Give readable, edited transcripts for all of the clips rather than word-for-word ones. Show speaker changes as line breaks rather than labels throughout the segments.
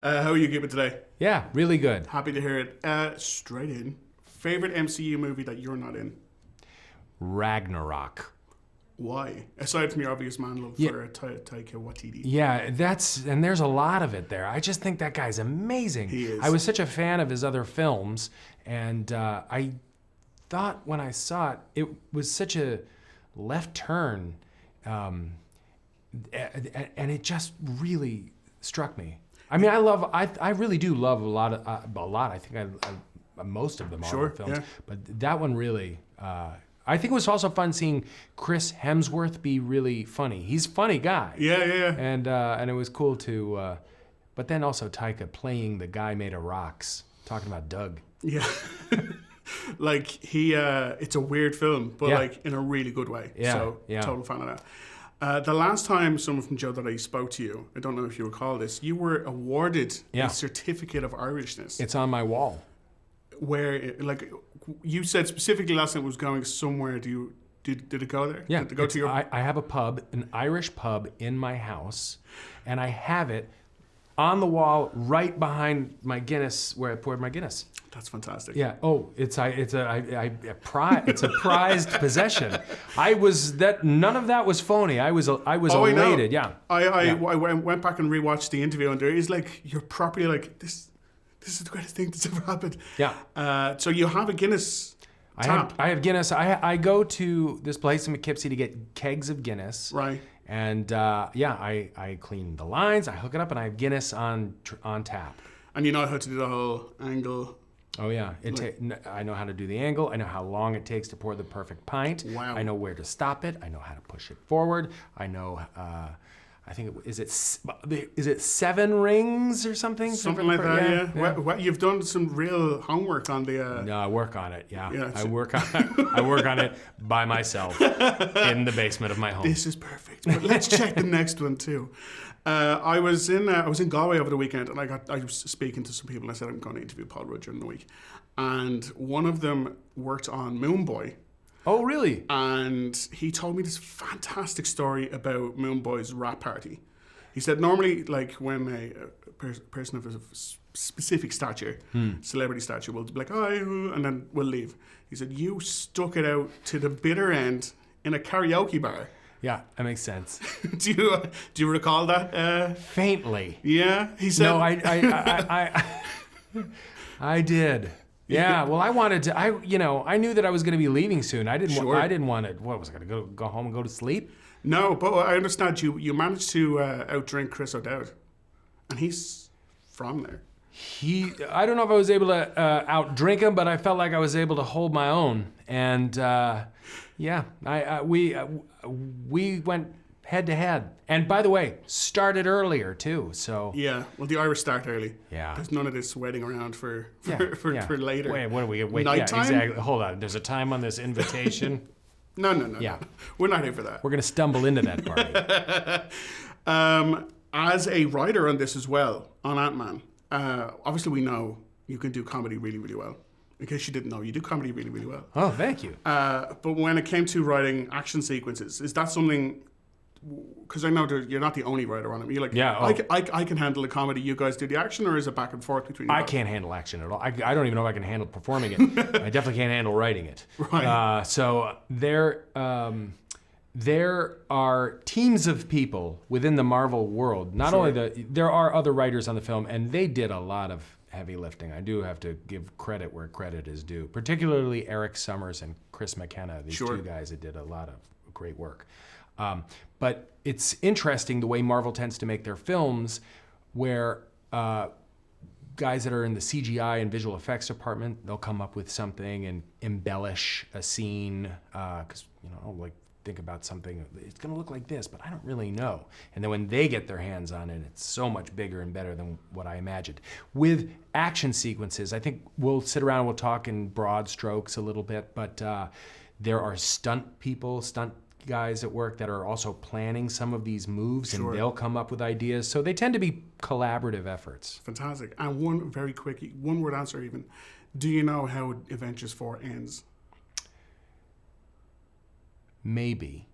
How are you keeping today?
Yeah, really good.
Happy to hear it. Straight in. Favorite MCU movie that you're not in?
Ragnarok.
Why? Aside from your obvious man love
Yeah.
for Taika Waititi.
Yeah, and there's a lot of it there. I just think that guy's amazing.
He is.
I was such a fan of his other films, and I thought when I saw it, it was such a left turn, and it just really struck me. I mean, I really do love a lot. I think I most of the Marvel films,
yeah.
but that one really. I think it was also fun seeing Chris Hemsworth be really funny. He's a funny guy.
Yeah.
And it was cool to, but then also Taika playing the guy made of rocks, talking about Doug.
Yeah. Like it's a weird film, but
Yeah.
like in a really good way.
Yeah,
So
yeah.
total fan of that. The last time someone from JOE.ie spoke to you, I don't know if you recall this, you were awarded
Yeah.
a certificate of Irishness.
It's on my wall.
Where like you said specifically last time it was going somewhere. Did it go there?
Yeah,
Did it go to your?
I have a pub, an Irish pub in my house, and I have it on the wall right behind my Guinness, where I poured my Guinness.
That's fantastic.
Yeah. Oh, it's a prized possession. None of that was phony. I was elated. Yeah.
I went back and rewatched the interview, and there is like you're properly like this. This is the greatest thing that's ever happened.
Yeah.
So you have a Guinness tap.
I have Guinness. I go to this place in Poughkeepsie to get kegs of Guinness.
Right.
And I clean the lines. I hook it up, and I have Guinness on tap.
And you know how to do the whole angle.
Oh yeah, I know how to do the angle. I know how long it takes to pour the perfect pint.
Wow.
I know where to stop it. I know how to push it forward. I know. I think is it 7 rings or something?
Something like that. Yeah. Well, you've done some real homework on the.
No, I work on it. Yeah,
Yeah,
I work on it by myself in the basement of my home.
This is perfect. But let's check the next one too. I was in Galway over the weekend, and I was speaking to some people. And I said I'm going to interview Paul Rudd during the week, and one of them worked on Moon Boy.
Oh, really?
And he told me this fantastic story about Moon Boy's rap party. He said normally, like when a person of a specific stature, celebrity stature, will be like, oh, and then we'll leave. He said you stuck it out to the bitter end in a karaoke bar.
Yeah, that makes sense.
Do you recall that?
Faintly.
Yeah, he said.
No, I did. Yeah, well, I wanted to. I knew that I was going to be leaving soon. I didn't want to. What was I going to go home and go to sleep?
No, but I understand you managed to outdrink Chris O'Dowd, and he's from there.
I don't know if I was able to outdrink him, but I felt like I was able to hold my own. And we went head to head. And by the way, started earlier too. So
Yeah, well, the Irish start early.
Yeah.
There's none of this waiting around for
Yeah.
later.
Wait, what are we? Wait,
Nighttime?
yeah, exactly. Hold on. There's a time on this invitation.
No.
Yeah.
We're not here for that.
We're gonna stumble into that party.
As a writer on this as well, on Ant-Man, obviously we know you can do comedy really, really well. In case you didn't know, you do comedy really, really well.
Oh, thank you.
But when it came to writing action sequences, is that something? Because I know you're not the only writer on it. You're like,
Yeah,
I can handle the comedy. You guys do the action, or is it back and forth between you?
I
both?
can't handle action at all. I don't even know if I can handle performing it. I definitely can't handle writing it.
Right.
So there are teams of people within the Marvel world. Not
Sure.
only there are other writers on the film, and they did a lot of heavy lifting. I do have to give credit where credit is due, particularly Eric Summers and Chris McKenna. These
Sure.
two guys that did a lot of great work. But it's interesting the way Marvel tends to make their films, where guys that are in the CGI and visual effects department, they'll come up with something and embellish a scene, because like think about something, it's going to look like this, but I don't really know. And then when they get their hands on it, it's so much bigger and better than what I imagined. With action sequences, I think we'll sit around, we'll talk in broad strokes a little bit, but there are stunt guys at work that are also planning some of these moves,
Sure.
and they'll come up with ideas. So they tend to be collaborative efforts.
Fantastic. And one very quick, one word answer even. Do you know how Avengers 4 ends?
Maybe.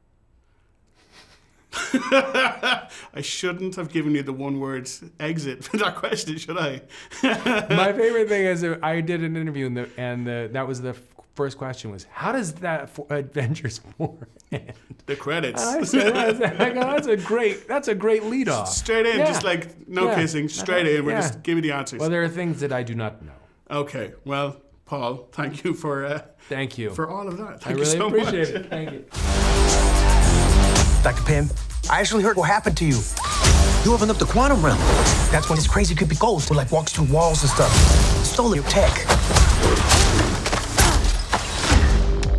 I shouldn't have given you the one-word exit for that question, should I?
My favorite thing is I did an interview and that was the first question was, how does that Avengers 4 end?
The credits.
I said, I go, that's a great lead off.
Straight in, just like no kissing, straight in. We're just give me the answers.
Well, there are things that I do not know.
Okay, well, Paul, thank you for
thank you
for all of that. Thank
I
you
really
so
appreciate
much.
it. Thank you.
Dr. Pym, I actually heard what happened to you. You opened up the quantum realm. That's when this crazy creepy ghost who like walks through walls and stuff. Stole your tech.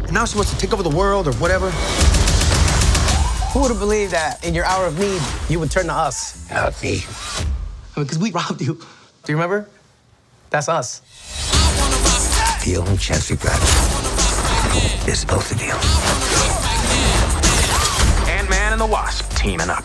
And now she wants to take over the world or whatever. Who would have believed that in your hour of need, you would turn to us? Not me. Because we robbed you. Do you remember? That's us.
The only chance we've got is both of you.
Ant-Man and the Wasp teaming up.